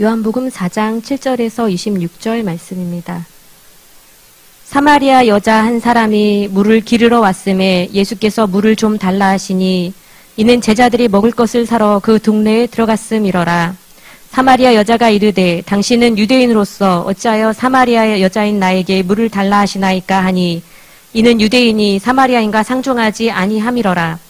요한복음 4장 7절에서 26절 말씀입니다. 사마리아 여자 한 사람이 물을 기르러 왔음에 예수께서 물을 좀 달라 하시니 이는 제자들이 먹을 것을 사러 그 동네에 들어갔음이러라. 사마리아 여자가 이르되 당신은 유대인으로서 어찌하여 사마리아 여자인 나에게 물을 달라 하시나이까 하니 이는 유대인이 사마리아인과 상종하지 아니함이러라.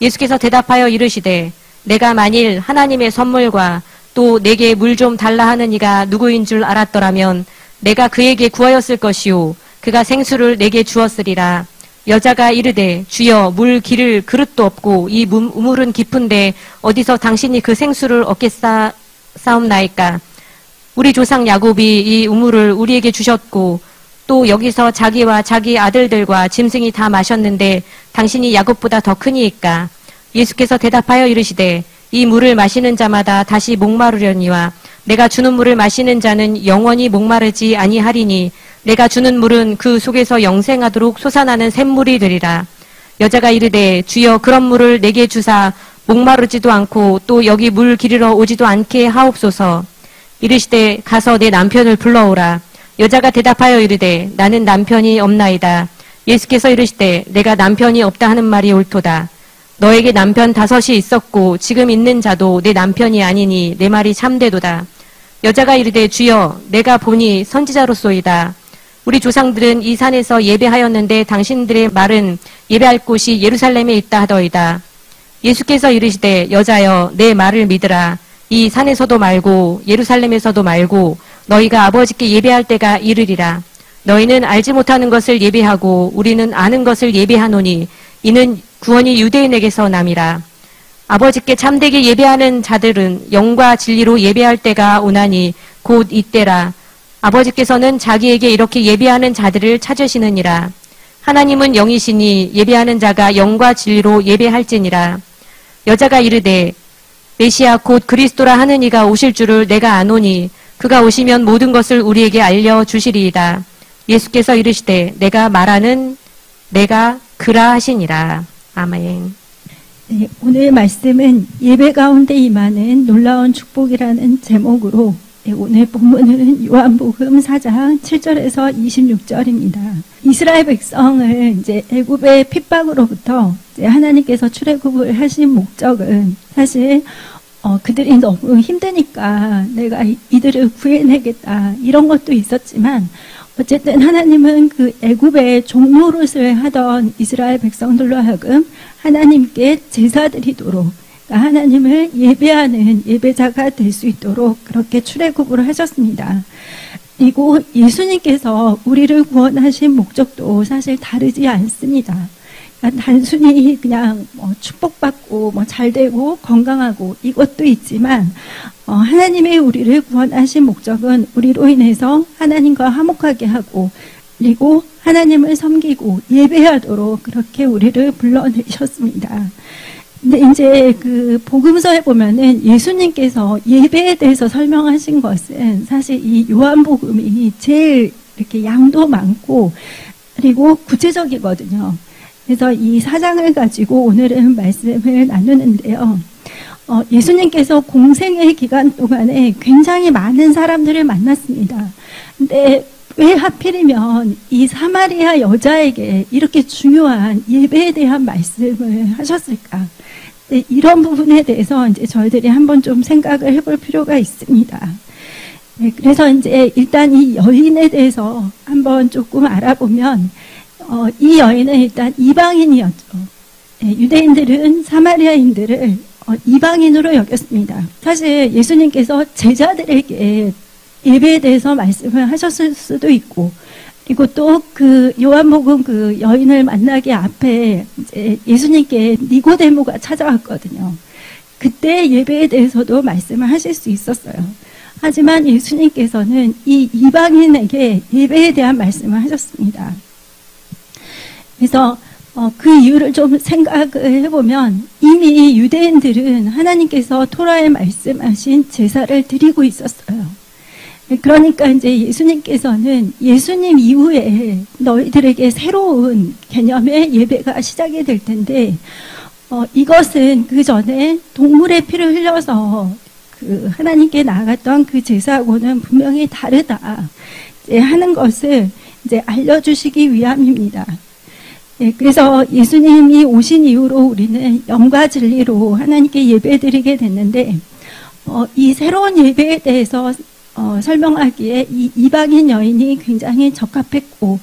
예수께서 대답하여 이르시되 내가 만일 하나님의 선물과 또 내게 물 좀 달라 하는 이가 누구인 줄 알았더라면 내가 그에게 구하였을 것이요 그가 생수를 내게 주었으리라. 여자가 이르되 주여 물 기를 그릇도 없고 이 우물은 깊은데 어디서 당신이 그 생수를 얻겠사옵나이까. 우리 조상 야곱이 이 우물을 우리에게 주셨고 또 여기서 자기와 자기 아들들과 짐승이 다 마셨는데 당신이 야곱보다 더 크니이까. 예수께서 대답하여 이르시되 이 물을 마시는 자마다 다시 목마르려니와 내가 주는 물을 마시는 자는 영원히 목마르지 아니하리니 내가 주는 물은 그 속에서 영생하도록 솟아나는 샘물이 되리라. 여자가 이르되 주여 그런 물을 내게 주사 목마르지도 않고 또 여기 물 기르러 오지도 않게 하옵소서. 이르시되 가서 내 남편을 불러오라. 여자가 대답하여 이르되 나는 남편이 없나이다. 예수께서 이르시되 내가 남편이 없다 하는 말이 옳도다. 너에게 남편 5이 있었고 지금 있는 자도 내 남편이 아니니 내 말이 참되도다. 여자가 이르되 주여 내가 보니 선지자로소이다. 우리 조상들은 이 산에서 예배하였는데 당신들의 말은 예배할 곳이 예루살렘에 있다 하더이다. 예수께서 이르시되 여자여 내 말을 믿으라. 이 산에서도 말고 예루살렘에서도 말고 너희가 아버지께 예배할 때가 이르리라. 너희는 알지 못하는 것을 예배하고 우리는 아는 것을 예배하노니 이는 구원이 유대인에게서 남이라. 아버지께 참되게 예배하는 자들은 영과 진리로 예배할 때가 오나니 곧 이때라. 아버지께서는 자기에게 이렇게 예배하는 자들을 찾으시느니라. 하나님은 영이시니 예배하는 자가 영과 진리로 예배할지니라. 여자가 이르되 메시아 곧 그리스도라 하는 이가 오실 줄을 내가 아노니 그가 오시면 모든 것을 우리에게 알려주시리이다. 예수께서 이르시되 내가 말하는 내가 그라 하시니라. 아멘. 네, 오늘 말씀은 예배 가운데 임하는 놀라운 축복이라는 제목으로 오늘 본문은 요한복음 4장 7절에서 26절입니다. 이스라엘 백성을 이제 애굽의 핍박으로부터 이제 하나님께서 출애굽을 하신 목적은 사실 그들이 너무 힘드니까 내가 이들을 구해내겠다 이런 것도 있었지만 어쨌든 하나님은 그 애굽의 종노릇을 하던 이스라엘 백성들로 하여금 하나님께 제사드리도록 하나님을 예배하는 예배자가 될 수 있도록 그렇게 출애굽을 하셨습니다. 그리고 예수님께서 우리를 구원하신 목적도 사실 다르지 않습니다. 그러니까 단순히 그냥 축복받고 잘되고 건강하고 이것도 있지만 하나님의 우리를 구원하신 목적은 우리로 인해서 하나님과 화목하게 하고 그리고 하나님을 섬기고 예배하도록 그렇게 우리를 불러내셨습니다. 근데 이제 그 복음서에 보면은 예수님께서 예배에 대해서 설명하신 것은 사실 이 요한복음이 제일 이렇게 양도 많고 그리고 구체적이거든요. 그래서 이 4장을 가지고 오늘은 말씀을 나누는데요. 예수님께서 공생의 기간 동안에 굉장히 많은 사람들을 만났습니다. 근데 왜 하필이면 이 사마리아 여자에게 이렇게 중요한 예배에 대한 말씀을 하셨을까? 네, 이런 부분에 대해서 이제 저희들이 한번 좀 생각을 해볼 필요가 있습니다. 네, 그래서 이제 일단 이 여인에 대해서 한번 조금 알아보면, 이 여인은 일단 이방인이었죠. 네, 유대인들은 사마리아인들을 이방인으로 여겼습니다. 사실 예수님께서 제자들에게 예배에 대해서 말씀을 하셨을 수도 있고, 그리고 또 그 요한복음 그 여인을 만나기 앞에 이제 예수님께 니고데모가 찾아왔거든요. 그때 예배에 대해서도 말씀을 하실 수 있었어요. 하지만 예수님께서는 이 이방인에게 예배에 대한 말씀을 하셨습니다. 그래서 그 이유를 좀 생각을 해보면 이미 유대인들은 하나님께서 토라에 말씀하신 제사를 드리고 있었어요. 그러니까 이제 예수님께서는 예수님 이후에 너희들에게 새로운 개념의 예배가 시작이 될 텐데 이것은 그 전에 동물의 피를 흘려서 그 하나님께 나아갔던 그 제사하고는 분명히 다르다 하는 것을 이제 알려주시기 위함입니다. 그래서 예수님이 오신 이후로 우리는 영과 진리로 하나님께 예배드리게 됐는데 이 새로운 예배에 대해서 설명하기에 이 이방인 여인이 굉장히 적합했고,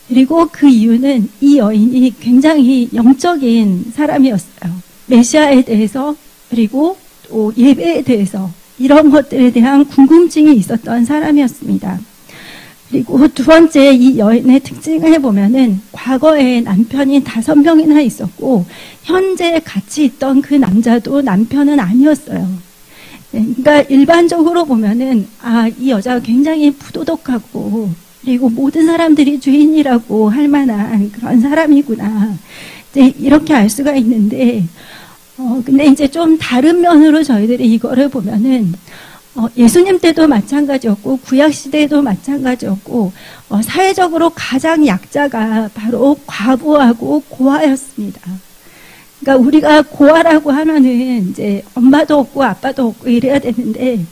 그리고 그 이유는 이 여인이 굉장히 영적인 사람이었어요. 메시아에 대해서, 그리고 또 예배에 대해서 이런 것들에 대한 궁금증이 있었던 사람이었습니다. 그리고 두 번째, 이 여인의 특징을 보면은 과거에 남편이 5명이나 있었고 현재 같이 있던 그 남자도 남편은 아니었어요. 그러니까 일반적으로 보면은 이 여자가 굉장히 부도덕하고 그리고 모든 사람들이 주인이라고 할 만한 그런 사람이구나, 이제 이렇게 알 수가 있는데, 근데 이제 좀 다른 면으로 저희들이 이거를 보면은 예수님 때도 마찬가지였고 구약 시대에도 마찬가지였고 사회적으로 가장 약자가 바로 과부하고 고아였습니다. 그러니까 우리가 고아라고 하면은 이제 엄마도 없고 아빠도 없고 이래야 되는데,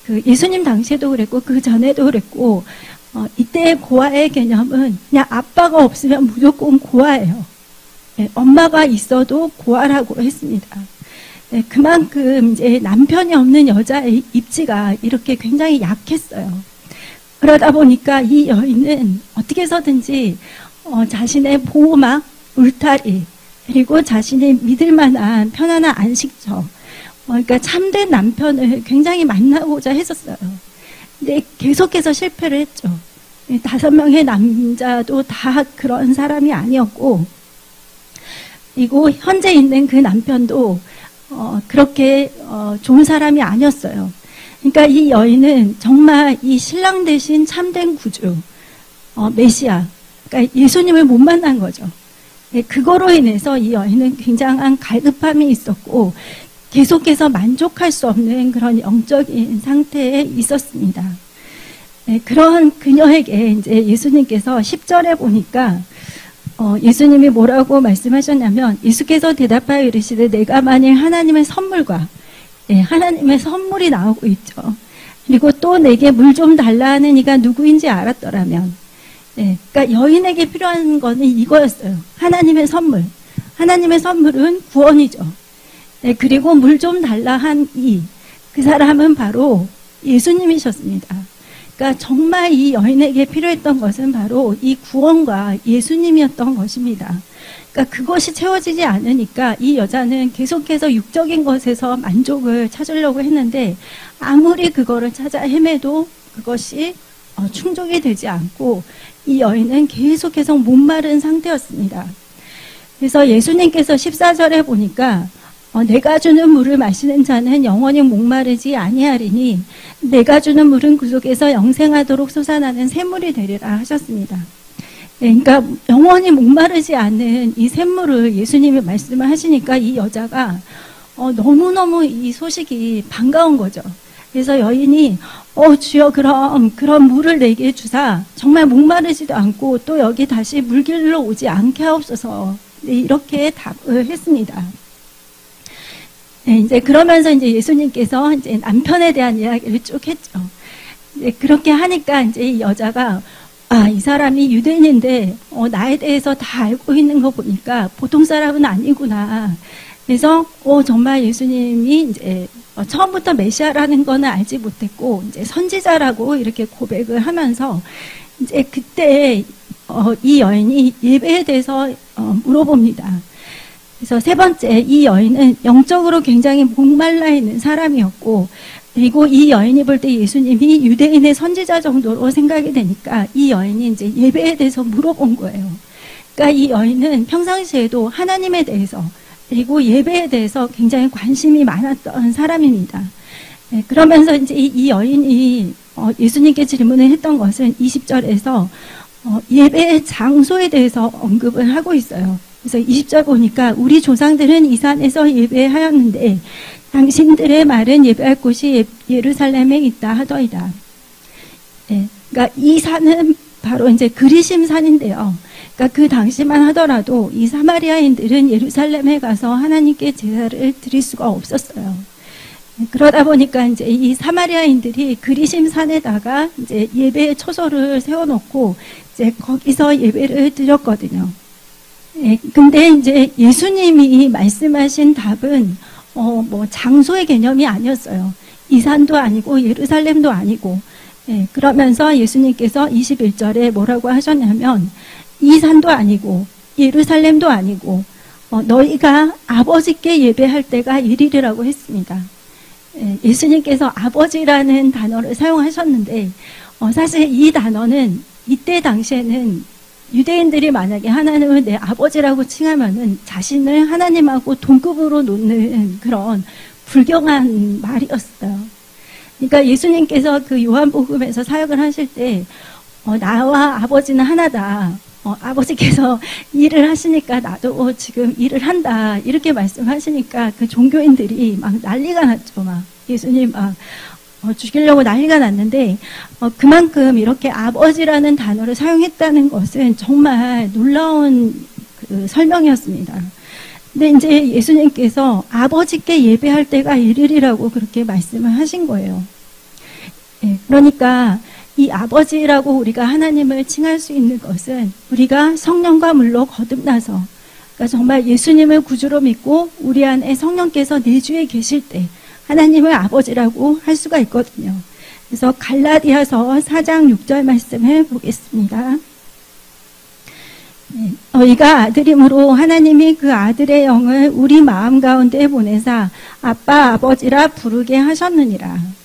그 예수님 당시에도 그랬고 그 전에도 그랬고 이때의 고아의 개념은 그냥 아빠가 없으면 무조건 고아예요. 엄마가 있어도 고아라고 했습니다. 그만큼 이제 남편이 없는 여자의 입지가 이렇게 굉장히 약했어요. 그러다 보니까 이 여인은 어떻게 해서든지 자신의 보호막, 울타리, 그리고 자신이 믿을 만한 편안한 안식처, 그러니까 참된 남편을 굉장히 만나고자 했었어요. 근데 계속해서 실패를 했죠. 5명의 남자도 다 그런 사람이 아니었고, 그리고 현재 있는 그 남편도 그렇게 좋은 사람이 아니었어요. 그러니까 이 여인은 정말 이 신랑 대신 참된 구주, 메시아, 그러니까 예수님을 못 만난 거죠. 그거로 인해서 이 여인은 굉장한 갈급함이 있었고 계속해서 만족할 수 없는 그런 영적인 상태에 있었습니다. 그런 그녀에게 이제 예수님께서 10절에 보니까 예수님이 뭐라고 말씀하셨냐면, 예수께서 대답하여 이르시되 내가 만일 하나님의 선물과 하나님의 선물이 나오고 있죠. 그리고 또 내게 물 좀 달라 하는 이가 누구인지 알았더라면, 그러니까 여인에게 필요한 거는 이거였어요. 하나님의 선물. 하나님의 선물은 구원이죠. 그리고 물 좀 달라 한 그 사람은 바로 예수님이셨습니다. 그러니까 정말 이 여인에게 필요했던 것은 바로 이 구원과 예수님이었던 것입니다. 그러니까 그것이 채워지지 않으니까 이 여자는 계속해서 육적인 것에서 만족을 찾으려고 했는데 아무리 그거를 찾아 헤매도 그것이 충족이 되지 않고 이 여인은 계속해서 목마른 상태였습니다. 그래서 예수님께서 14절에 보니까 내가 주는 물을 마시는 자는 영원히 목마르지 아니하리니 내가 주는 물은 그 속에서 영생하도록 솟아나는 샘물이 되리라 하셨습니다. 그러니까 영원히 목마르지 않은 이 샘물을 예수님이 말씀을 하시니까 이 여자가 너무너무 이 소식이 반가운 거죠. 그래서 여인이 주여 그런 물을 내게 주사 정말 목마르지도 않고 또 여기 다시 물길로 오지 않게 하옵소서, 이렇게 답을 했습니다. 이제 그러면서 이제 예수님께서 이제 남편에 대한 이야기를 쭉 했죠. 이제 그렇게 하니까 이제 이 여자가 이 사람이 유대인인데 나에 대해서 다 알고 있는 거 보니까 보통 사람은 아니구나. 그래서 정말 예수님이 이제 처음부터 메시아라는 거는 알지 못했고 이제 선지자라고 이렇게 고백을 하면서 이제 그때 이 여인이 예배에 대해서 물어봅니다. 그래서 세 번째, 이 여인은 영적으로 굉장히 목말라 있는 사람이었고, 그리고 이 여인이 볼 때 예수님이 유대인의 선지자 정도로 생각이 되니까 이 여인이 이제 예배에 대해서 물어본 거예요. 그러니까 이 여인은 평상시에도 하나님에 대해서 그리고 예배에 대해서 굉장히 관심이 많았던 사람입니다. 그러면서 이제 이 여인이 예수님께 질문을 했던 것은 20절에서 예배의 장소에 대해서 언급을 하고 있어요. 그래서 20절 보니까 우리 조상들은 이 산에서 예배하였는데 당신들의 말은 예배할 곳이 예루살렘에 있다 하더이다. 그러니까 이 산은 바로 이제 그리심 산인데요. 그러니까 그 당시만 하더라도 이 사마리아인들은 예루살렘에 가서 하나님께 제사를 드릴 수가 없었어요. 그러다 보니까 이제 이 사마리아인들이 그리심 산에다가 이제 예배 처소를 세워놓고 이제 거기서 예배를 드렸거든요. 근데 이제 예수님이 말씀하신 답은 뭐 장소의 개념이 아니었어요. 이 산도 아니고 예루살렘도 아니고. 그러면서 예수님께서 21절에 뭐라고 하셨냐면 이 산도 아니고 예루살렘도 아니고 너희가 아버지께 예배할 때가 이르리라고 했습니다. 예수님께서 아버지라는 단어를 사용하셨는데 사실 이 단어는 이때 당시에는 유대인들이 만약에 하나님을 내 아버지라고 칭하면은 자신을 하나님하고 동급으로 놓는 그런 불경한 말이었어요. 그러니까 예수님께서 그 요한복음에서 사역을 하실 때 나와 아버지는 하나다. 아버지께서 일을 하시니까 나도 지금 일을 한다. 이렇게 말씀하시니까 그 종교인들이 막 난리가 났죠. 막 예수님 막 죽이려고 난리가 났는데 그만큼 이렇게 아버지라는 단어를 사용했다는 것은 정말 놀라운 그 설명이었습니다. 근데 이제 예수님께서 아버지께 예배할 때가 이르리라고 그렇게 말씀을 하신 거예요. 그러니까 이 아버지라고 우리가 하나님을 칭할 수 있는 것은 우리가 성령과 물로 거듭나서 그러니까 정말 예수님을 구주로 믿고 우리 안에 성령께서 내주에 계실 때 하나님을 아버지라고 할 수가 있거든요. 그래서 갈라디아서 4장 6절 말씀을 보겠습니다. 너희가 아들임으로 하나님이 그 아들의 영을 우리 마음 가운데 보내사 아빠 아버지라 부르게 하셨느니라.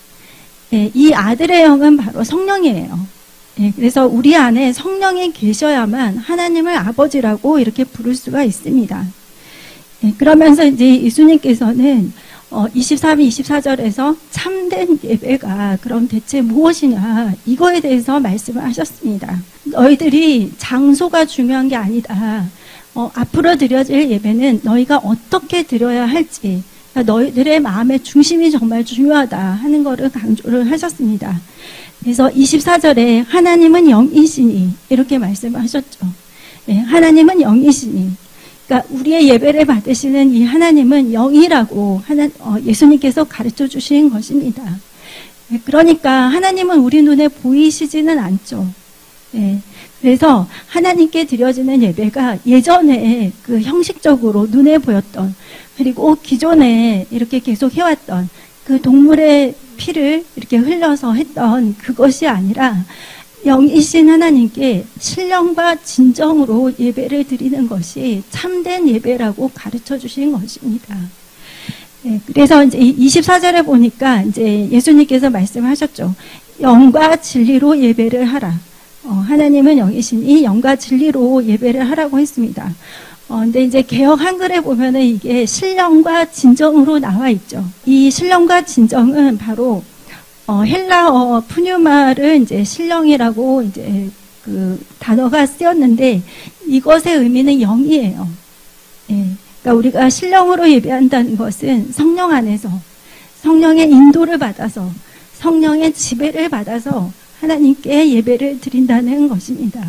이 아들의 영은 바로 성령이에요. 그래서 우리 안에 성령이 계셔야만 하나님을 아버지라고 이렇게 부를 수가 있습니다. 그러면서 이제 예수님께서는 23, 24절에서 참된 예배가 그럼 대체 무엇이냐 이거에 대해서 말씀을 하셨습니다. 너희들이 장소가 중요한 게 아니다. 앞으로 드려질 예배는 너희가 어떻게 드려야 할지 그러니까 너희들의 마음의 중심이 정말 중요하다 하는 것을 강조를 하셨습니다. 그래서 24절에 하나님은 영이시니 이렇게 말씀을 하셨죠. 하나님은 영이시니 그러니까 우리의 예배를 받으시는 이 하나님은 영이라고 예수님께서 가르쳐 주신 것입니다. 그러니까 하나님은 우리 눈에 보이시지는 않죠. 그래서 하나님께 드려지는 예배가 예전에 그 형식적으로 눈에 보였던 그리고 기존에 이렇게 계속 해왔던 그 동물의 피를 이렇게 흘려서 했던 그것이 아니라 영이신 하나님께 신령과 진정으로 예배를 드리는 것이 참된 예배라고 가르쳐 주신 것입니다. 그래서 이제 24절에 보니까 이제 예수님께서 말씀하셨죠. 영과 진리로 예배를 하라. 하나님은 영이시니 영과 진리로 예배를 하라고 했습니다. 근데 이제 개역 한글에 보면은 이게 신령과 진정으로 나와 있죠. 이 신령과 진정은 바로 헬라어 푸뉴마를 이제 신령이라고 이제 그 단어가 쓰였는데 이것의 의미는 영이에요. 그러니까 우리가 신령으로 예배한다는 것은 성령 안에서 성령의 인도를 받아서 성령의 지배를 받아서 하나님께 예배를 드린다는 것입니다.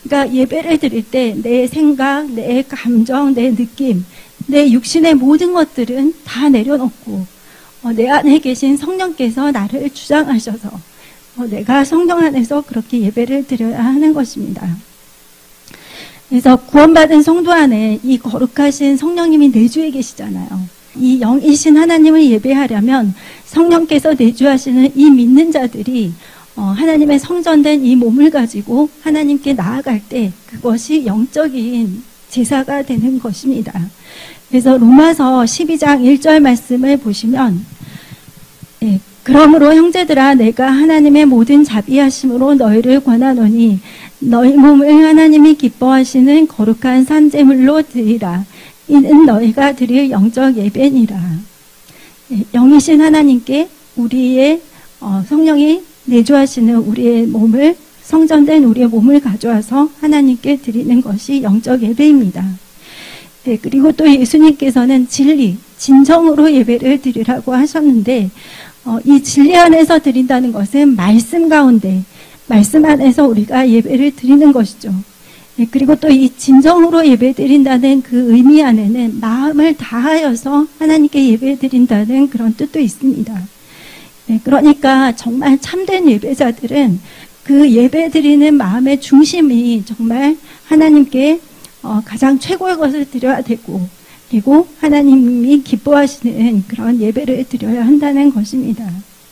그러니까 예배를 드릴 때 내 생각, 내 감정, 내 느낌, 내 육신의 모든 것들은 다 내려놓고 내 안에 계신 성령께서 나를 주장하셔서 내가 성령 안에서 그렇게 예배를 드려야 하는 것입니다. 그래서 구원받은 성도 안에 이 거룩하신 성령님이 내주에 계시잖아요. 이 영이신 하나님을 예배하려면 성령께서 내주하시는 이 믿는 자들이 하나님의 성전된 이 몸을 가지고 하나님께 나아갈 때 그것이 영적인 제사가 되는 것입니다. 그래서 로마서 12장 1절 말씀을 보시면 그러므로 형제들아 내가 하나님의 모든 자비하심으로 너희를 권하노니 너희 몸을 하나님이 기뻐하시는 거룩한 산제물로 드리라. 이는 너희가 드릴 영적 예배니라. 영이신 하나님께 우리의 성령이 내주하시는 우리의 몸을 성전된 우리의 몸을 가져와서 하나님께 드리는 것이 영적 예배입니다. 그리고 또 예수님께서는 진리, 진정으로 예배를 드리라고 하셨는데 이 진리 안에서 드린다는 것은 말씀 가운데 말씀 안에서 우리가 예배를 드리는 것이죠. 그리고 또 이 진정으로 예배드린다는 그 의미 안에는 마음을 다하여서 하나님께 예배드린다는 그런 뜻도 있습니다. 그러니까 정말 참된 예배자들은 그 예배드리는 마음의 중심이 정말 하나님께 가장 최고의 것을 드려야 되고, 그리고 하나님이 기뻐하시는 그런 예배를 드려야 한다는 것입니다.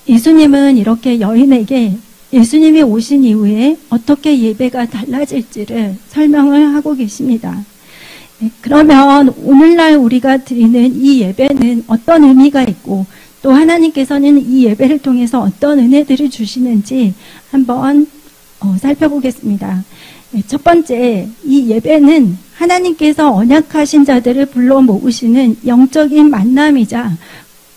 예수님은 이렇게 여인에게 예수님이 오신 이후에 어떻게 예배가 달라질지를 설명을 하고 계십니다. 그러면 오늘날 우리가 드리는 이 예배는 어떤 의미가 있고, 또 하나님께서는 이 예배를 통해서 어떤 은혜들을 주시는지 한번 살펴보겠습니다. 첫 번째, 이 예배는 하나님께서 언약하신 자들을 불러 모으시는 영적인 만남이자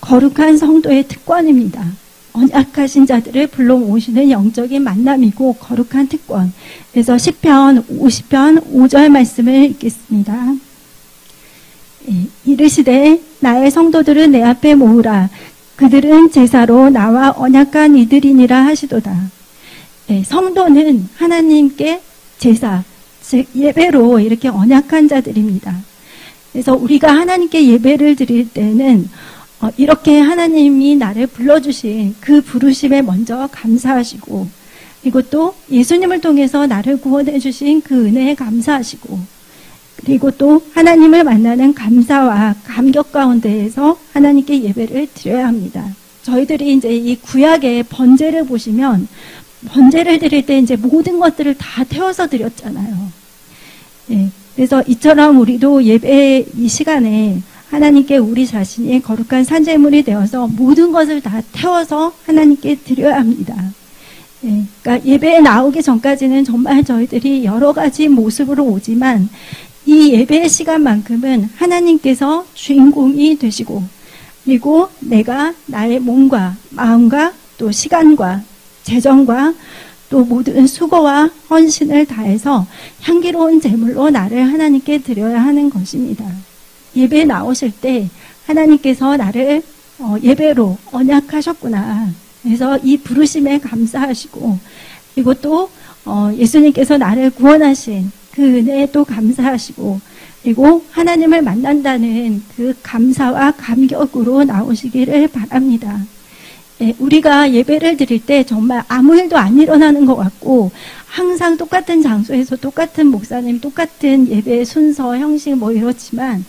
거룩한 성도의 특권입니다. 언약하신 자들을 불러 모으시는 영적인 만남이고 거룩한 특권. 그래서 시편 50편 5절 말씀을 읽겠습니다. 이르시되 나의 성도들은 내 앞에 모으라. 그들은 제사로 나와 언약한 이들이니라 하시도다. 성도는 하나님께 제사, 즉 예배로 이렇게 언약한 자들입니다. 그래서 우리가 하나님께 예배를 드릴 때는 이렇게 하나님이 나를 불러주신 그 부르심에 먼저 감사하시고, 그리고 또 예수님을 통해서 나를 구원해 주신 그 은혜에 감사하시고, 그리고 또 하나님을 만나는 감사와 감격 가운데에서 하나님께 예배를 드려야 합니다. 저희들이 이제 이 구약의 번제를 보시면, 번제를 드릴 때 이제 모든 것들을 다 태워서 드렸잖아요. 그래서 이처럼 우리도 예배 이 시간에 하나님께 우리 자신이 거룩한 산제물이 되어서 모든 것을 다 태워서 하나님께 드려야 합니다. 그러니까 예배에 나오기 전까지는 정말 저희들이 여러 가지 모습으로 오지만 이 예배의 시간만큼은 하나님께서 주인공이 되시고, 그리고 내가 나의 몸과 마음과 또 시간과 재정과 또 모든 수고와 헌신을 다해서 향기로운 제물로 나를 하나님께 드려야 하는 것입니다. 예배에 나오실 때 하나님께서 나를 예배로 언약하셨구나. 그래서 이 부르심에 감사하시고, 그리고 또 예수님께서 나를 구원하신 그 은혜에 또 감사하시고, 그리고 하나님을 만난다는 그 감사와 감격으로 나오시기를 바랍니다. 우리가 예배를 드릴 때 정말 아무 일도 안 일어나는 것 같고, 항상 똑같은 장소에서 똑같은 목사님, 똑같은 예배 순서, 형식 뭐 이렇지만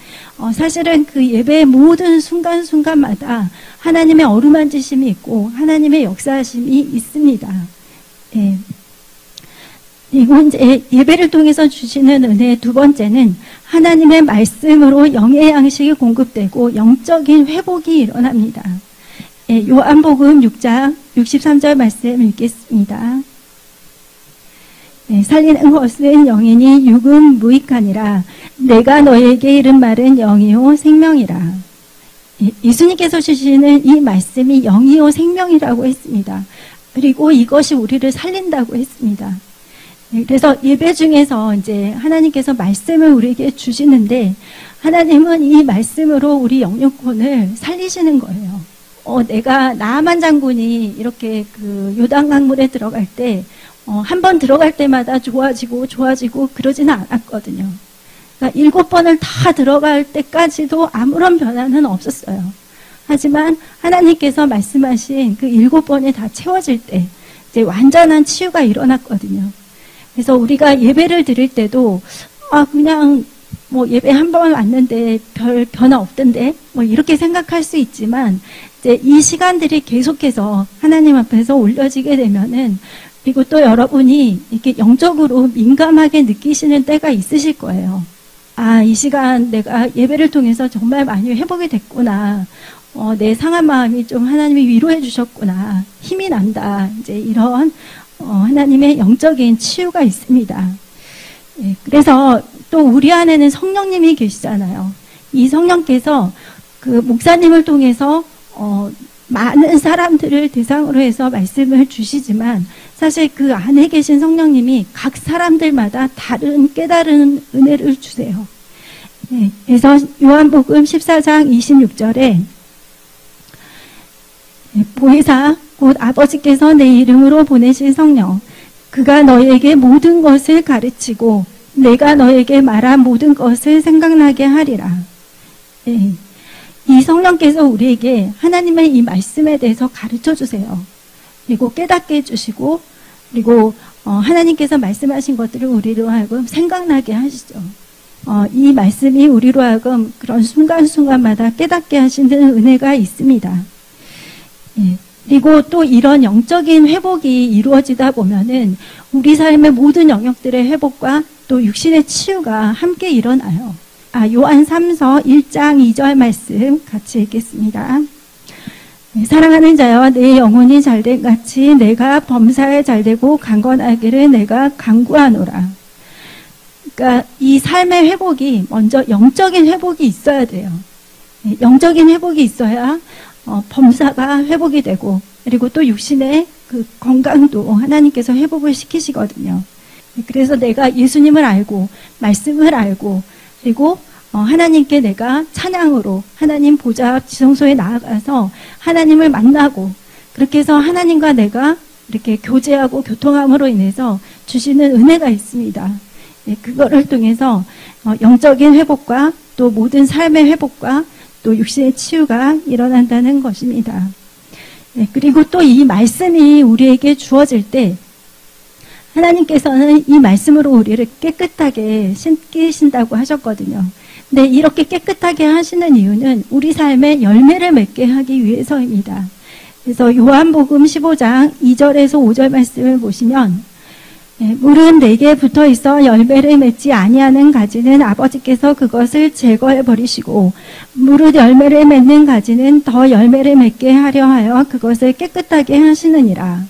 사실은 그 예배의 모든 순간순간마다 하나님의 어루만지심이 있고 하나님의 역사하심이 있습니다. 그리고 이제 예배를 통해서 주시는 은혜 두 번째는 하나님의 말씀으로 영의 양식이 공급되고 영적인 회복이 일어납니다. 요한복음 6장 63절 말씀 읽겠습니다. 살리는 것은 영이니 육은 무익하니라. 내가 너에게 이른 말은 영이요 생명이라. 예수님께서 주시는 이 말씀이 영이요 생명이라고 했습니다. 그리고 이것이 우리를 살린다고 했습니다. 그래서 예배 중에서 이제 하나님께서 말씀을 우리에게 주시는데, 하나님은 이 말씀으로 우리 영육혼을 살리시는 거예요. 내가 나아만 장군이 이렇게 그 요단강물에 들어갈 때 한 번 들어갈 때마다 좋아지고 그러지는 않았거든요. 그러니까 7번을 다 들어갈 때까지도 아무런 변화는 없었어요. 하지만 하나님께서 말씀하신 그 7번이 다 채워질 때 이제 완전한 치유가 일어났거든요. 그래서 우리가 예배를 드릴 때도 그냥 뭐 예배 한 번 왔는데 별 변화 없던데 뭐 이렇게 생각할 수 있지만, 이제 이 시간들이 계속해서 하나님 앞에서 올려지게 되면은, 그리고 또 여러분이 이렇게 영적으로 민감하게 느끼시는 때가 있으실 거예요. 이 시간 내가 예배를 통해서 정말 많이 회복이 됐구나. 내 상한 마음이 좀 하나님이 위로해 주셨구나. 힘이 난다. 이제 이런 하나님의 영적인 치유가 있습니다. 그래서 또 우리 안에는 성령님이 계시잖아요. 이 성령께서 그 목사님을 통해서 많은 사람들을 대상으로 해서 말씀을 주시지만, 사실 그 안에 계신 성령님이 각 사람들마다 다른 깨달은 은혜를 주세요. 그래서 요한복음 14장 26절에 보혜사 곧 아버지께서 내 이름으로 보내신 성령, 그가 너희에게 모든 것을 가르치고 내가 너에게 말한 모든 것을 생각나게 하리라. 예. 이 성령께서 우리에게 하나님의 이 말씀에 대해서 가르쳐 주세요. 그리고 깨닫게 해주시고, 그리고 하나님께서 말씀하신 것들을 우리로 하여금 생각나게 하시죠. 이 말씀이 우리로 하여금 그런 순간순간마다 깨닫게 하시는 은혜가 있습니다. 예. 그리고 또 이런 영적인 회복이 이루어지다 보면은 우리 삶의 모든 영역들의 회복과 또 육신의 치유가 함께 일어나요. 요한 3서 1장 2절 말씀 같이 읽겠습니다. 네, 사랑하는 자여, 내 영혼이 잘된 같이 내가 범사에 잘되고 강건하기를 내가 간구하노라. 그러니까 이 삶의 회복이 먼저 영적인 회복이 있어야 돼요. 네, 영적인 회복이 있어야 범사가 회복이 되고, 그리고 또 육신의 그 건강도 하나님께서 회복을 시키시거든요. 그래서 내가 예수님을 알고 말씀을 알고, 그리고 하나님께 내가 찬양으로 하나님 보좌 지성소에 나아가서 하나님을 만나고, 그렇게 해서 하나님과 내가 이렇게 교제하고 교통함으로 인해서 주시는 은혜가 있습니다. 네, 그거를 통해서 영적인 회복과 또 모든 삶의 회복과 또 육신의 치유가 일어난다는 것입니다. 네, 그리고 또 이 말씀이 우리에게 주어질 때 하나님께서는 이 말씀으로 우리를 깨끗하게 신기신다고 하셨거든요. 근데 이렇게 깨끗하게 하시는 이유는 우리 삶에 열매를 맺게 하기 위해서입니다. 그래서 요한복음 15장 2절에서 5절 말씀을 보시면, 물은 내게 붙어 있어 열매를 맺지 아니하는 가지는 아버지께서 그것을 제거해 버리시고, 무릇 열매를 맺는 가지는 더 열매를 맺게 하려 하여 그것을 깨끗하게 하시느니라.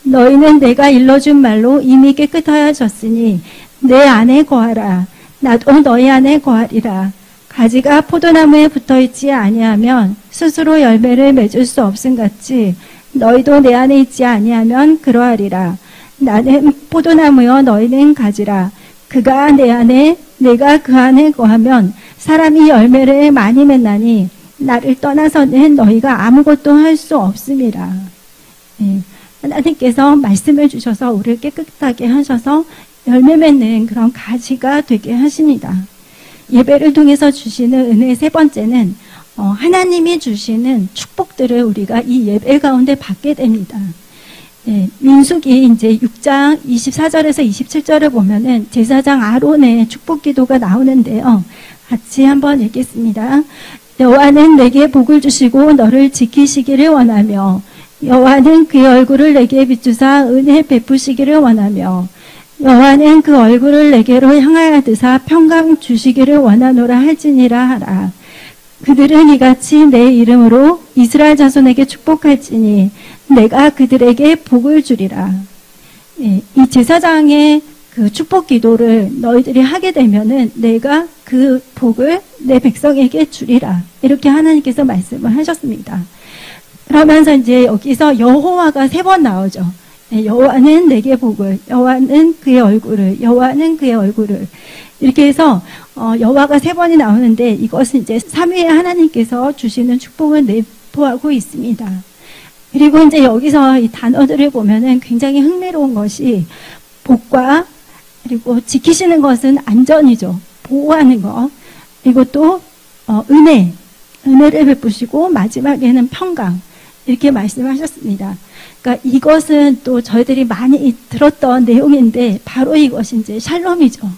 너희는 내가 일러준 말로 이미 깨끗하여졌으니 내 안에 거하라. 나도 너희 안에 거하리라. 가지가 포도나무에 붙어있지 아니하면 스스로 열매를 맺을 수 없음같이 너희도 내 안에 있지 아니하면 그러하리라. 나는 포도나무여 너희는 가지라. 그가 내 안에 내가 그 안에 거하면 사람이 열매를 많이 맺나니 나를 떠나서는 너희가 아무것도 할 수 없음이라. 하나님께서 말씀을 주셔서 우리를 깨끗하게 하셔서 열매 맺는 그런 가지가 되게 하십니다. 예배를 통해서 주시는 은혜의 세 번째는 하나님이 주시는 축복들을 우리가 이 예배 가운데 받게 됩니다. 민수기 이제 6장 24절에서 27절을 보면은 제사장 아론의 축복 기도가 나오는데요. 같이 한번 읽겠습니다. 여호와는 내게 복을 주시고 너를 지키시기를 원하며, 여호와는 그의 얼굴을 내게 비추사 은혜 베푸시기를 원하며, 여호와는 그 얼굴을 내게로 향하여 드사 평강 주시기를 원하노라 할지니라 하라. 그들은 이같이 내 이름으로 이스라엘 자손에게 축복할지니 내가 그들에게 복을 주리라. 이 제사장의 그 축복 기도를 너희들이 하게 되면은 내가 그 복을 내 백성에게 주리라. 이렇게 하나님께서 말씀을 하셨습니다. 그러면서 이제 여기서 여호와가 3번 나오죠. 여호와는 내게 복을, 여호와는 그의 얼굴을, 여호와는 그의 얼굴을. 이렇게 해서 여호와가 3번이 나오는데 이것은 이제 삼위의 하나님께서 주시는 축복을 내포하고 있습니다. 그리고 이제 여기서 이 단어들을 보면은 굉장히 흥미로운 것이 복과, 그리고 지키시는 것은 안전이죠. 보호하는 것. 그리고 또 은혜를 베푸시고 마지막에는 평강. 이렇게 말씀하셨습니다. 그러니까 이것은 또 저희들이 많이 들었던 내용인데 바로 이것이 이제 샬롬이죠.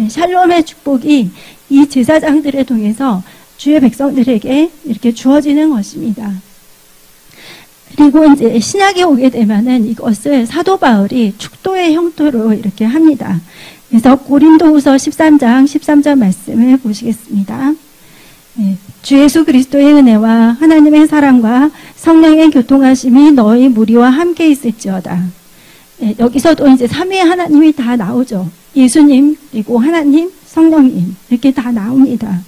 샬롬의 축복이 이 제사장들을 통해서 주의 백성들에게 이렇게 주어지는 것입니다. 그리고 이제 신약에 오게 되면은 이것을 사도 바울이 축도의 형태로 이렇게 합니다. 그래서 고린도후서 13장 13절 말씀을 보시겠습니다. 주 예수 그리스도의 은혜와 하나님의 사랑과 성령의 교통하심이 너희 무리와 함께 있을지어다. 여기서도 이제 삼위의 하나님이 다 나오죠. 예수님, 그리고 하나님, 성령님 이렇게 다 나옵니다.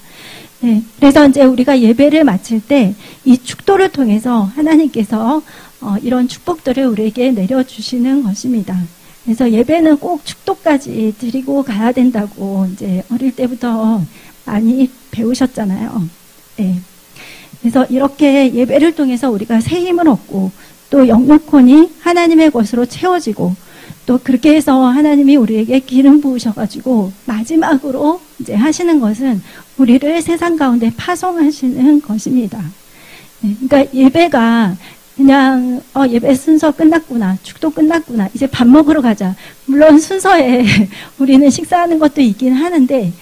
그래서 이제 우리가 예배를 마칠 때 이 축도를 통해서 하나님께서 이런 축복들을 우리에게 내려주시는 것입니다. 그래서 예배는 꼭 축도까지 드리고 가야 된다고 이제 어릴 때부터 많이 배우셨잖아요. 그래서 이렇게 예배를 통해서 우리가 새 힘을 얻고 또 영육혼이 하나님의 것으로 채워지고 또 그렇게 해서 하나님이 우리에게 기름 부으셔가지고 마지막으로 이제 하시는 것은 우리를 세상 가운데 파송하시는 것입니다. 그러니까 예배가 그냥 예배 순서 끝났구나, 축도 끝났구나, 이제 밥 먹으러 가자. 물론 순서에 우리는 식사하는 것도 있긴 하는데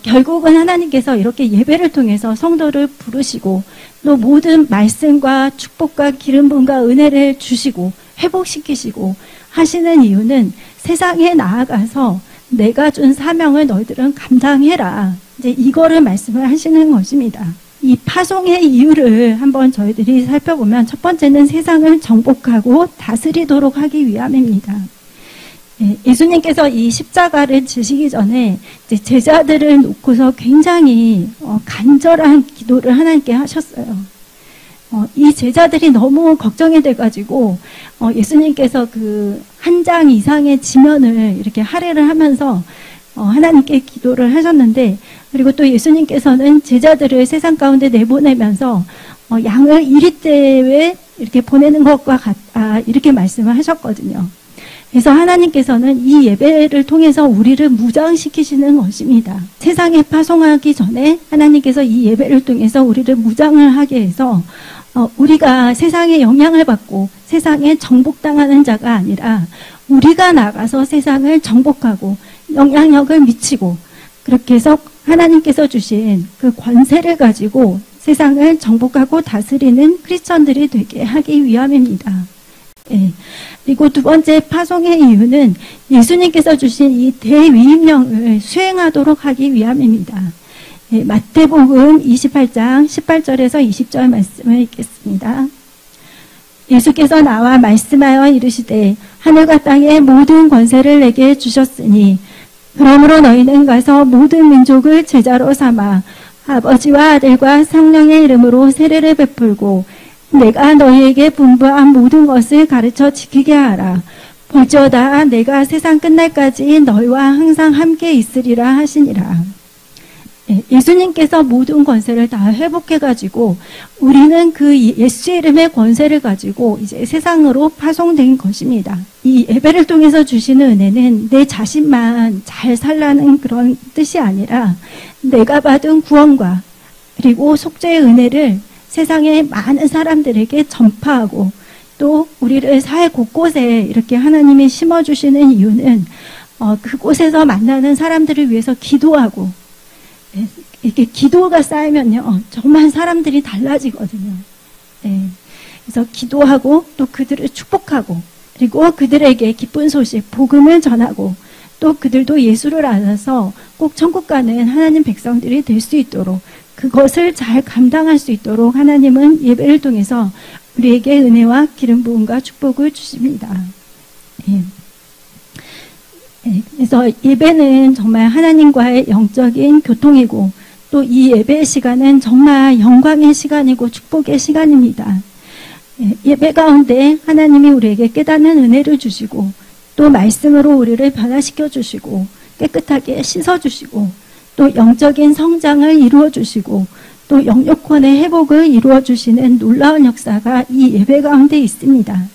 결국은 하나님께서 이렇게 예배를 통해서 성도를 부르시고 또 모든 말씀과 축복과 기름 부음과 은혜를 주시고 회복시키시고 하시는 이유는 세상에 나아가서 내가 준 사명을 너희들은 감당해라. 이제 이거를 말씀을 하시는 것입니다. 이 파송의 이유를 한번 저희들이 살펴보면 첫 번째는 세상을 정복하고 다스리도록 하기 위함입니다. 예수님께서 이 십자가를 지시기 전에 이제 제자들을 놓고서 굉장히 간절한 기도를 하나님께 하셨어요. 이 제자들이 너무 걱정이 돼가지고 예수님께서 그 한 장 이상의 지면을 이렇게 할애를 하면서 하나님께 기도를 하셨는데, 그리고 또 예수님께서는 제자들을 세상 가운데 내보내면서 양을 이리떼에 이렇게 보내는 것과 같다 이렇게 말씀을 하셨거든요. 그래서 하나님께서는 이 예배를 통해서 우리를 무장시키시는 것입니다. 세상에 파송하기 전에 하나님께서 이 예배를 통해서 우리를 무장을 하게 해서 우리가 세상에 영향을 받고 세상에 정복당하는 자가 아니라 우리가 나가서 세상을 정복하고 영향력을 미치고 그렇게 해서 하나님께서 주신 그 권세를 가지고 세상을 정복하고 다스리는 크리스천들이 되게 하기 위함입니다. 그리고 두 번째 파송의 이유는 예수님께서 주신 이 대위임령을 수행하도록 하기 위함입니다. 마태복음 28장 18절에서 20절 말씀을 읽겠습니다. 예수께서 나와 말씀하여 이르시되 하늘과 땅의 모든 권세를 내게 주셨으니 그러므로 너희는 가서 모든 민족을 제자로 삼아 아버지와 아들과 성령의 이름으로 세례를 베풀고 내가 너희에게 분부한 모든 것을 가르쳐 지키게 하라. 볼지어다 내가 세상 끝날까지 너희와 항상 함께 있으리라 하시니라. 예수님께서 모든 권세를 다 회복해가지고 우리는 그 예수의 이름의 권세를 가지고 이제 세상으로 파송된 것입니다. 이 예배를 통해서 주시는 은혜는 내 자신만 잘 살라는 그런 뜻이 아니라 내가 받은 구원과 그리고 속죄의 은혜를 세상의 많은 사람들에게 전파하고 또 우리를 사회 곳곳에 이렇게 하나님이 심어주시는 이유는 그곳에서 만나는 사람들을 위해서 기도하고 이렇게 기도가 쌓이면요 정말 사람들이 달라지거든요. 그래서 기도하고 또 그들을 축복하고 그리고 그들에게 기쁜 소식 복음을 전하고 또 그들도 예수를 알아서 꼭 천국 가는 하나님 백성들이 될 수 있도록 그것을 잘 감당할 수 있도록 하나님은 예배를 통해서 우리에게 은혜와 기름 부음과 축복을 주십니다. 그래서 예배는 정말 하나님과의 영적인 교통이고 또 이 예배의 시간은 정말 영광의 시간이고 축복의 시간입니다. 예배 가운데 하나님이 우리에게 깨닫는 은혜를 주시고 또 말씀으로 우리를 변화시켜 주시고 깨끗하게 씻어 주시고 또 영적인 성장을 이루어 주시고 또 영육권의 회복을 이루어 주시는 놀라운 역사가 이 예배 가운데 있습니다.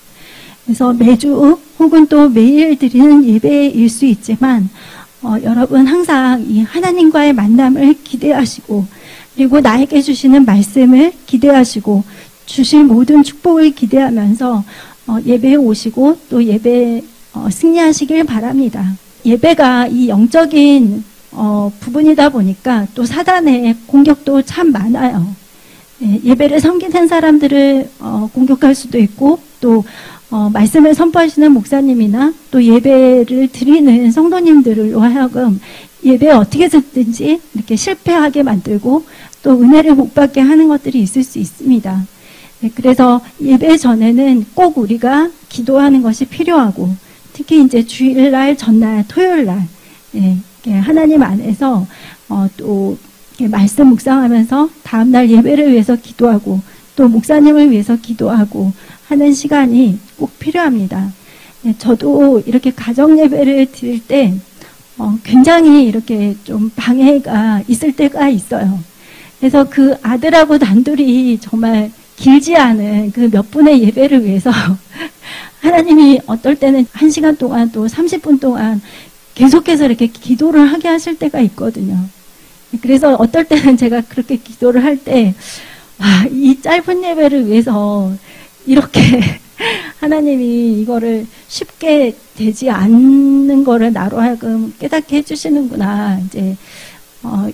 그래서 매주 혹은 또 매일 드리는 예배일 수 있지만 여러분 항상 이 하나님과의 만남을 기대하시고 그리고 나에게 주시는 말씀을 기대하시고 주실 모든 축복을 기대하면서 예배에 오시고 또 예배에 승리하시길 바랍니다. 예배가 이 영적인 부분이다 보니까 또 사단의 공격도 참 많아요. 예배를 섬기는 사람들을 공격할 수도 있고 또 말씀을 선포하시는 목사님이나 또 예배를 드리는 성도님들로 하여금 예배에 어떻게 듣든지 이렇게 실패하게 만들고 또 은혜를 못 받게 하는 것들이 있을 수 있습니다. 그래서 예배 전에는 꼭 우리가 기도하는 것이 필요하고 특히 이제 주일날, 전날, 토요일날 하나님 안에서 또 말씀 묵상하면서 다음날 예배를 위해서 기도하고 또 목사님을 위해서 기도하고 하는 시간이 꼭 필요합니다. 저도 이렇게 가정 예배를 드릴 때 굉장히 이렇게 좀 방해가 있을 때가 있어요. 그래서 그 아들하고 단둘이 정말 길지 않은 그 몇 분의 예배를 위해서 하나님이 어떨 때는 1시간 동안 또 30분 동안 계속해서 이렇게 기도를 하게 하실 때가 있거든요. 그래서 어떨 때는 제가 그렇게 기도를 할 때, 이 짧은 예배를 위해서 이렇게 하나님이 이거를 쉽게 되지 않는 거를 나로 하여금 깨닫게 해주시는구나. 이제,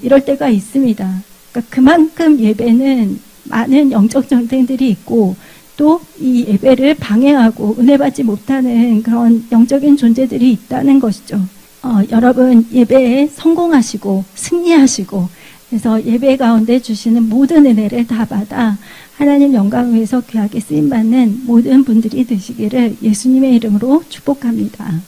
이럴 때가 있습니다. 그러니까 그만큼 예배는 많은 영적 전쟁들이 있고, 또 이 예배를 방해하고 은혜 받지 못하는 그런 영적인 존재들이 있다는 것이죠. 여러분 예배에 성공하시고 승리하시고, 그래서 예배 가운데 주시는 모든 은혜를 다 받아 하나님 영광을 위해서 귀하게 쓰임받는 모든 분들이 되시기를 예수님의 이름으로 축복합니다.